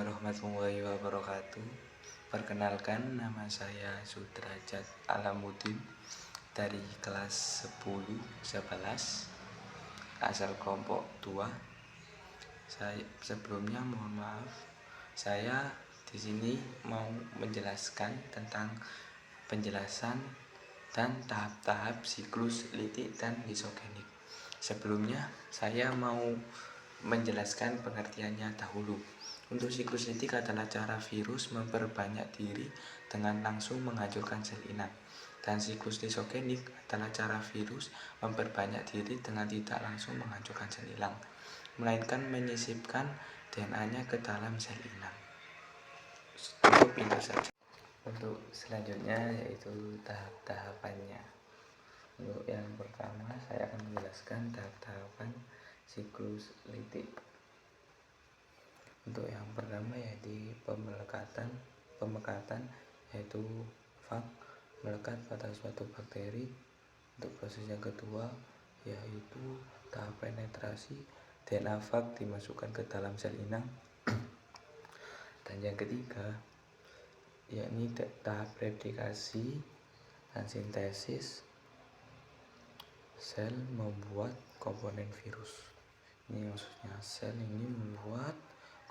warahmatullahi wabarakatuh. Perkenalkan, nama saya Sudrajat Alamuddin dari kelas 10-11 asal kelompok 2. Saya sebelumnya mohon maaf, saya di sini mau menjelaskan tentang penjelasan dan tahap-tahap siklus litik dan lisogenik. Sebelumnya saya mau menjelaskan pengertiannya dahulu. Untuk siklus litik adalah cara virus memperbanyak diri dengan langsung menghancurkan sel inang. Dan siklus lisogenik adalah cara virus memperbanyak diri dengan tidak langsung menghancurkan sel inang, melainkan menyisipkan DNA-nya ke dalam sel inang. Cukup itu saja. Untuk selanjutnya yaitu tahap-tahapannya. Untuk yang pertama saya akan menjelaskan tahap-tahapan siklus litik. Untuk yang pertama yaitu pemekatan yaitu fag melekat pada suatu bakteri. Untuk proses yang kedua yaitu tahap penetrasi, DNA fag dimasukkan ke dalam sel inang. Dan yang ketiga yakni tahap replikasi dan sintesis, sel membuat komponen virus. Ini maksudnya sel ini membuat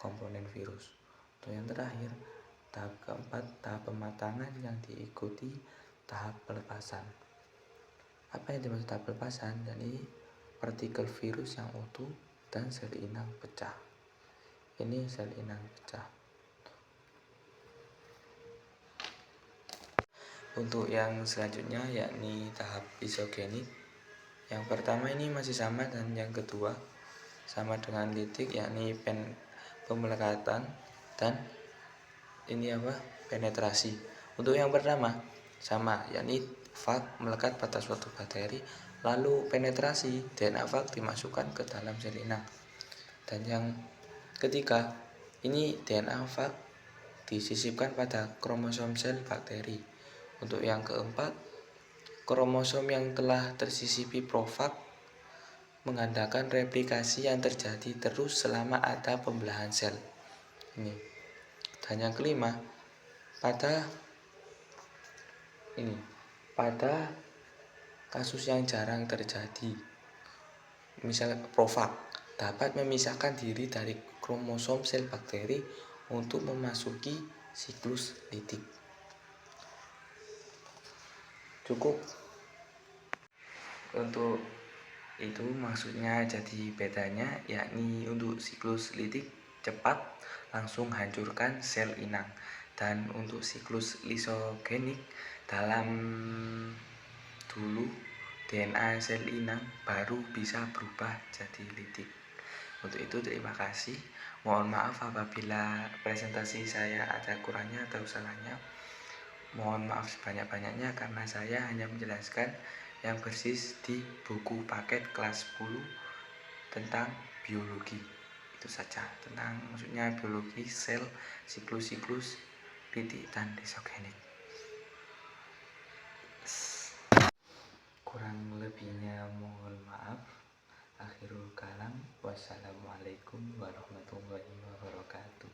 komponen virus. Untuk yang terakhir, tahap keempat, tahap pematangan yang diikuti tahap pelepasan. Apa yang dimaksud tahap pelepasan? Jadi partikel virus yang utuh dan sel inang pecah. Ini sel inang pecah. Untuk yang selanjutnya yakni tahap lisogenik. Yang pertama ini masih sama dan yang kedua sama dengan litik, yakni pemelekatan dan ini penetrasi. Untuk yang pertama sama, yakni fag melekat pada suatu bakteri, lalu penetrasi, DNA fag dimasukkan ke dalam sel inang. Dan yang ketiga ini DNA fag disisipkan pada kromosom sel bakteri. Untuk yang keempat, kromosom yang telah tersisipi profag mengandalkan replikasi yang terjadi terus selama ada pembelahan sel. Ini. Dan yang kelima, pada kasus yang jarang terjadi, misalnya profag dapat memisahkan diri dari kromosom sel bakteri untuk memasuki siklus litik. Cukup. Untuk itu maksudnya jadi bedanya yakni untuk siklus litik cepat langsung hancurkan sel inang, dan untuk siklus lisogenik dalam dulu DNA sel inang baru bisa berubah jadi litik. Untuk itu terima kasih. Mohon maaf apabila presentasi saya ada kurangnya atau salahnya. Mohon maaf sebanyak-banyaknya karena saya hanya menjelaskan yang persis di buku paket kelas 10 tentang biologi. Itu saja, tentang maksudnya biologi sel, siklus litik dan lisogenik. Kurang lebihnya mohon maaf. Akhirul kalam, wassalamualaikum warahmatullahi wabarakatuh.